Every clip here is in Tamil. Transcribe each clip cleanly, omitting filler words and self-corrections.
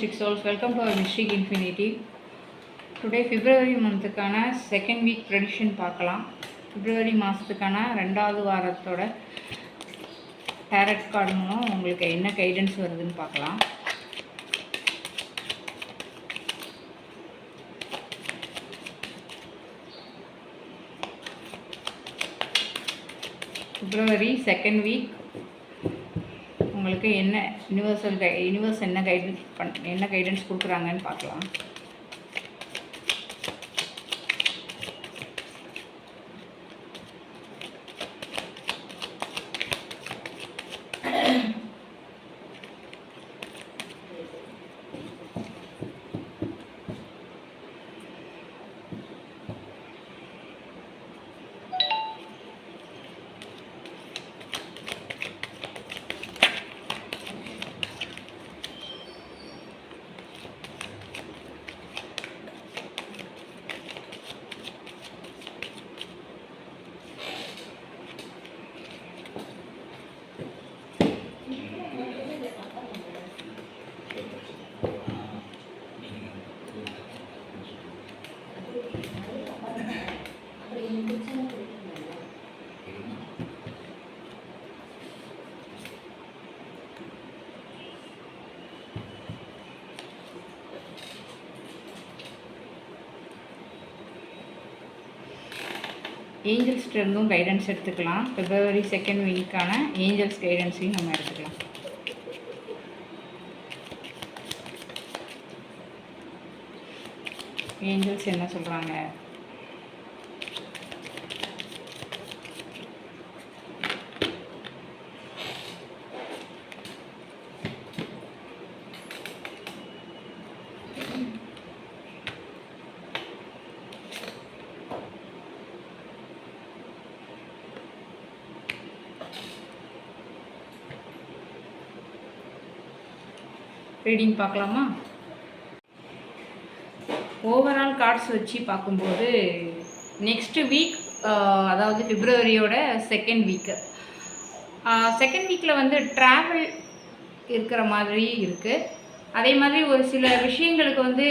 mystic souls, welcome to our Mystic Infinity. Today February monthக்கான second week prediction பார்க்கலாம். February மாதத்துக்கான ரெண்டாவது வாரத்தோட tarot card மூலம் உங்களுக்கு என்ன கைடன்ஸ் வருதுன்னு பார்க்கலாம். February second week உங்களுக்கு என்ன யூனிவர்ஸ் என்ன கைடன்ஸ் கொடுக்குறாங்கன்னு பார்க்கலாம். ஏஞ்சல்ஸ்கிட்ட இருந்தும் கைடன்ஸ் எடுத்துக்கலாம். February second வீக்கான ஏஞ்சல்ஸ் கைடன்ஸையும் நம்ம எடுத்துக்கலாம். ஏஞ்சல்ஸ் என்ன சொல்கிறாங்க? ரீடிங் பார்க்கலாமா? ஓவரால் கார்ட்ஸ் வச்சு பார்க்கும்போது நெக்ஸ்ட் வீக், அதாவது பிப்ரவரியோட செகண்ட் வீக்கில் வந்து ட்ராவல் இருக்கிற மாதிரி இருக்குது. அதே மாதிரி ஒரு சில விஷயங்களுக்கு வந்து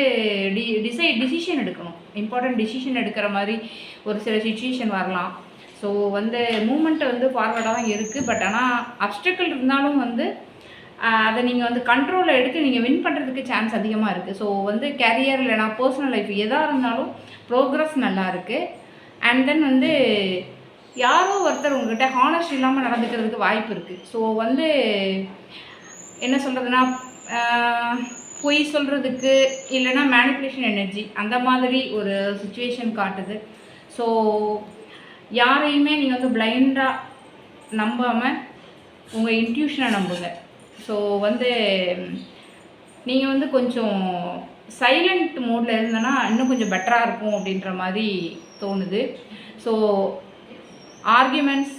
டிசிஷன் எடுக்கணும், இம்பார்ட்டன்ட் டிசிஷன் எடுக்கிற மாதிரி ஒரு சில சிச்சுவேஷன் வரலாம். ஸோ வந்து மூமெண்ட் வந்து ஃபார்வர்டாக தான் இருக்குது. பட் ஆனால் அப்ஸ்டக்கிள் இருந்தாலும் வந்து அதை நீங்கள் வந்து கண்ட்ரோலில் எடுத்து நீங்கள் வின் பண்ணுறதுக்கு சான்ஸ் அதிகமாக இருக்குது. ஸோ வந்து கேரியர் இல்லைனா பர்சனல் லைஃப் எதாக இருந்தாலும் ப்ரோக்ரஸ் நல்லா இருக்குது. அண்ட் தென் வந்து யாரோ ஒருத்தர் உங்கள்கிட்ட ஹானஸ்ட் இல்லாமல் நடந்துக்கிறதுக்கு வாய்ப்பு இருக்குது. ஸோ வந்து என்ன சொல்கிறதுனா, பொய் சொல்கிறதுக்கு இல்லைனா மேனிப்புலேஷன் எனர்ஜி அந்த மாதிரி ஒரு சுச்சுவேஷன் காட்டுது. ஸோ யாரையுமே நீங்கள் வந்து பிளைண்டாக நம்பாமல் உங்கள் இன்ட்யூஷனை நம்புங்க. ஸோ வந்து நீங்கள் வந்து கொஞ்சம் சைலண்ட் மோடில் இருந்தனா இன்னும் கொஞ்சம் பெட்டராக இருக்கும் அப்படின்ற மாதிரி தோணுது. So arguments,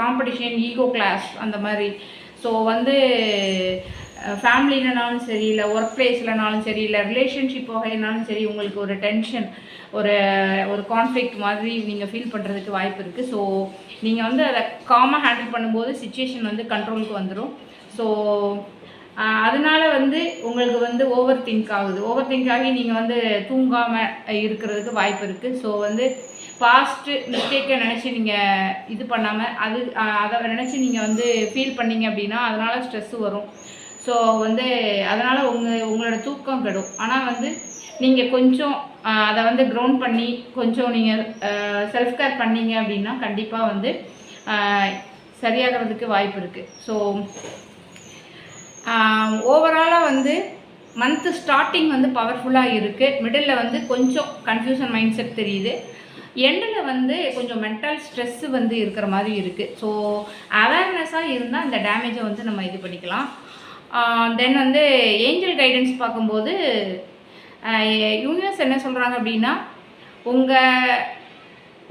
competition, ego clash அந்த மாதிரி. ஸோ வந்து ஃபேமிலிலனாலும் சரி, இல்லை ஒர்க் பிளேஸ்லனாலும் சரி, இல்லை ரிலேஷன்ஷிப் வகைனாலும் சரி, உங்களுக்கு ஒரு டென்ஷன், ஒரு கான்ஃப்ளிக்ட் மாதிரி நீங்கள் ஃபீல் பண்ணுறதுக்கு வாய்ப்பு இருக்குது. ஸோ நீங்கள் வந்து அதை காமாக ஹேண்டில் பண்ணும்போது சிச்சுவேஷன் வந்து கண்ட்ரோலுக்கு வந்துடும். ஸோ அதனால் வந்து உங்களுக்கு வந்து ஓவர் திங்க் ஆகி நீங்கள் வந்து தூங்காமல் இருக்கிறதுக்கு வாய்ப்பு இருக்குது. ஸோ வந்து பாஸ்ட்டு மிஸ்டேக்கை நினச்சி நீங்கள் இது பண்ணாமல் அதை நினச்சி நீங்கள் வந்து ஃபீல் பண்ணிங்க அப்படின்னா அதனால் ஸ்ட்ரெஸ்ஸு வரும். ஸோ வந்து அதனால் உங்களோட தூக்கம் கெடும். ஆனால் வந்து நீங்கள் கொஞ்சம் அதை வந்து க்ரௌண்ட் பண்ணி கொஞ்சம் நீங்கள் செல்ஃப் கேர் பண்ணீங்க அப்படின்னா கண்டிப்பாக வந்து சரியாகிறதுக்கு வாய்ப்பு இருக்குது. ஸோ ஓவராலாக வந்து மந்த்து ஸ்டார்டிங் வந்து பவர்ஃபுல்லாக இருக்குது. மிடில் வந்து கொஞ்சம் கன்ஃபியூஷன் மைண்ட் செட் தெரியுது. எண்டில் வந்து கொஞ்சம் மென்டல் ஸ்ட்ரெஸ்ஸு வந்து இருக்கிற மாதிரி இருக்குது. ஸோ அவேர்னஸாக இருந்தால் இந்த டேமேஜை வந்து நம்ம இது பண்ணிக்கலாம். தென் வந்து ஏஞ்சல் கைடன்ஸ் பார்க்கும்போது யூனிவர்ஸ் என்ன சொல்கிறாங்க அப்படின்னா,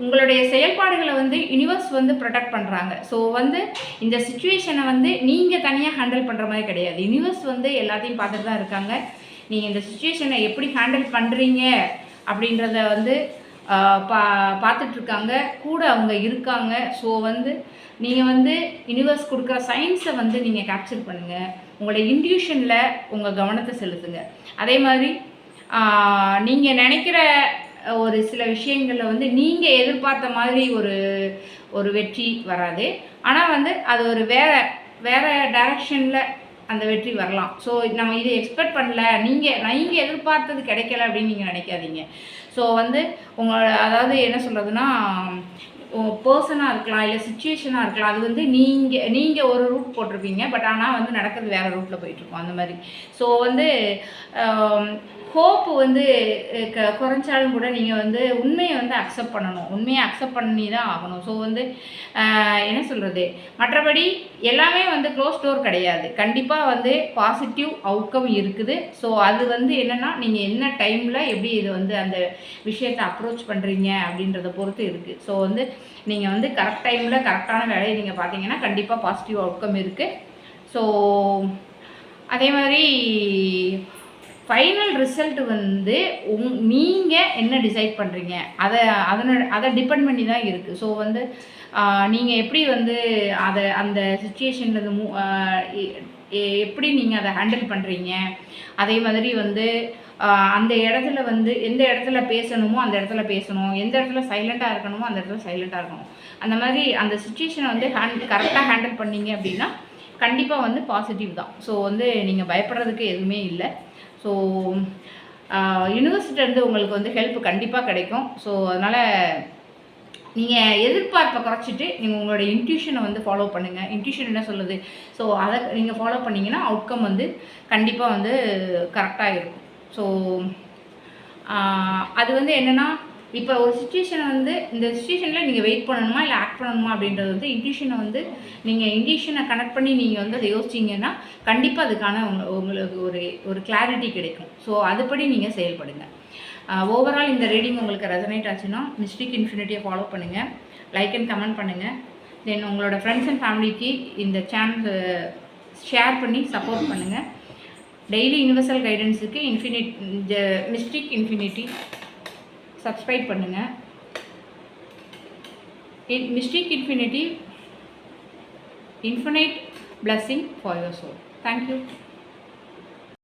உங்களுடைய செயல்பாடுகளை வந்து யூனிவர்ஸ் வந்து ப்ரொடெக்ட் பண்ணுறாங்க. ஸோ வந்து இந்த சிச்சுவேஷனை வந்து நீங்கள் தனியாக ஹேண்டில் பண்ணுற மாதிரி கிடையாது. யூனிவர்ஸ் வந்து எல்லாத்தையும் பார்த்துட்டு தான் இருக்காங்க. நீங்கள் இந்த சிச்சுவேஷனை எப்படி ஹேண்டில் பண்ணுறீங்க அப்படின்றத வந்து பார்த்துட்ருக்காங்க, கூட அவங்க இருக்காங்க. ஸோ வந்து நீங்கள் வந்து யூனிவர்ஸ் கொடுக்குற சயின்ஸை வந்து நீங்கள் கேப்சர் பண்ணுங்கள். உங்களோட இன்ட்யூஷனில் உங்கள் கவனத்தை செலுத்துங்க. அதே மாதிரி நீங்கள் நினைக்கிற ஒரு சில விஷயங்களில் வந்து நீங்கள் எதிர்பார்த்த மாதிரி ஒரு வெற்றி வராது. ஆனால் வந்து அது ஒரு வேறு டைரக்ஷனில் அந்த வெற்றி வரலாம். ஸோ நம்ம இதை எக்ஸ்பெக்ட் பண்ணல, நீங்கள் எதிர்பார்த்தது கிடைக்கல அப்படின்னு நீங்கள் நினைக்காதீங்க. ஸோ வந்து அதாவது என்ன சொல்கிறதுனா, பர்சனாக இருக்கலாம், இல்லை சுச்சுவேஷனாக இருக்கலாம். அது வந்து நீங்கள் ஒரு ரூட் போட்டிருப்பீங்க, பட் ஆனால் வந்து நடக்கிறது வேறு ரூட்டில் போயிட்டுருக்கோம் அந்த மாதிரி. ஸோ வந்து ஹோப்பு வந்து குறைஞ்சாலும் கூட நீங்கள் வந்து உண்மையை வந்து அக்செப்ட் பண்ணணும். உண்மையை அக்செப்ட் பண்ணி தான் ஆகணும். ஸோ வந்து என்ன சொல்கிறது, மற்றபடி எல்லாமே வந்து க்ளோஸ் டோர் கிடையாது. கண்டிப்பாக வந்து பாசிட்டிவ் அவுட்கம் இருக்குது. ஸோ அது வந்து என்னென்னா, நீங்கள் என்ன டைமில் எப்படி இது வந்து அந்த விஷயத்தை அப்ரோச் பண்ணுறீங்க அப்படின்றத பொறுத்து இருக்குது. ஸோ வந்து நீங்கள் வந்து கரெக்ட் டைமில் கரெக்டான வேலையை நீங்கள் பார்த்தீங்கன்னா கண்டிப்பாக பாசிட்டிவ் அவுட்கம் இருக்குது. ஸோ அதே மாதிரி ஃபைனல் ரிசல்ட் வந்து நீங்கள் என்ன டிசைட் பண்ணுறீங்க அதை டிபெண்ட் பண்ணி தான் இருக்குது. ஸோ வந்து நீங்கள் எப்படி வந்து அந்த சுச்சுவேஷன்லேருந்து எப்படி நீங்கள் அதை ஹேண்டில் பண்ணுறீங்க, அதே மாதிரி வந்து அந்த இடத்துல வந்து எந்த இடத்துல பேசணுமோ அந்த இடத்துல பேசணும், எந்த இடத்துல சைலண்ட்டாக இருக்கணுமோ அந்த இடத்துல சைலண்ட்டாக இருக்கணும். அந்த மாதிரி அந்த சுச்சுவேஷனை வந்து கரெக்டாக ஹேண்டில் பண்ணீங்க அப்படின்னா கண்டிப்பாக வந்து பாசிட்டிவ் தான். ஸோ வந்து நீங்கள் பயப்படுறதுக்கு எதுவுமே இல்லை. ஸோ யூனிவர்சிட்டிலேருந்து உங்களுக்கு வந்து ஹெல்ப் கண்டிப்பாக கிடைக்கும். ஸோ அதனால் நீங்கள் எதிர்பார்ப்பை குறைச்சிட்டு நீங்கள் உங்களோட இன்ட்யூஷனை வந்து ஃபாலோ பண்ணுங்கள். இன்ட்யூஷன் என்ன சொல்லுது, ஸோ அதை நீங்கள் ஃபாலோ பண்ணிங்கன்னா அவுட்கம் வந்து கண்டிப்பாக வந்து கரெக்டாக இருக்கும். ஸோ அது வந்து என்னென்னா, இப்போ ஒரு சுச்சுவேஷனை வந்து இந்த சுச்சுவேஷனில் நீங்கள் வெயிட் பண்ணணுமா இல்லை ஆக்ட் பண்ணணுமா அப்படின்றது வந்து இன்ட்யூஷனை கனெக்ட் பண்ணி நீங்கள் வந்து அதை யோசிச்சிங்கன்னா கண்டிப்பாக அதுக்கான உங்களுக்கு ஒரு கிளாரிட்டி கிடைக்கும். ஸோ அதுபடி நீங்கள் செயல்படுங்க. ஓவரால் இந்த ரீடிங் உங்களுக்கு ரெசனேட் ஆச்சுன்னா மிஸ்டிக் இன்ஃபினிட்டியை ஃபாலோ பண்ணுங்கள், லைக் அண்ட் கமெண்ட் பண்ணுங்கள். தென் உங்களோட ஃப்ரெண்ட்ஸ் அண்ட் ஃபேமிலிக்கு இந்த சேனல் ஷேர் பண்ணி சப்போர்ட் பண்ணுங்கள். டெய்லி யூனிவர்சல் கைடன்ஸுக்கு மிஸ்டிக் இன்ஃபினிட்டி சப்ஸ்கிரைப் பண்ணுங்கள். Mystic infinity infinite blessing for your soul. Thank you.